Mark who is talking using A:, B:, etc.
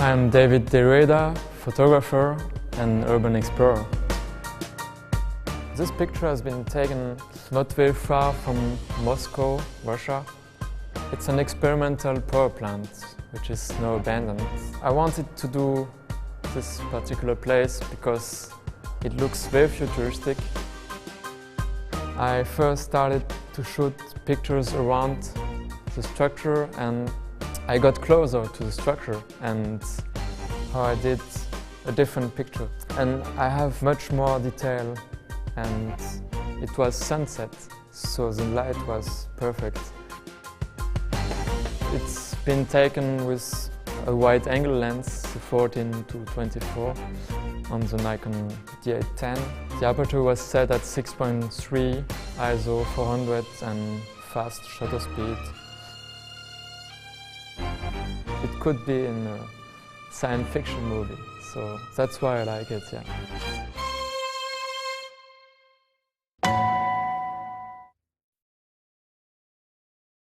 A: I'm David Derrida, photographer and urban explorer. This picture has been taken not very far from Moscow, Russia. It's an experimental power plant, which is now abandoned. I wanted to do this particular place because it looks very futuristic. I first started to shoot pictures around the structure, and I got closer to the structure and how I did a different picture. And I have much more detail, and it was sunset, so the light was perfect. It's been taken with a wide-angle lens, the 14-24, on the Nikon D810. The aperture was set at 6.3, ISO 400 and fast shutter speed. It could be in a science fiction movie, so that's why I like it, yeah.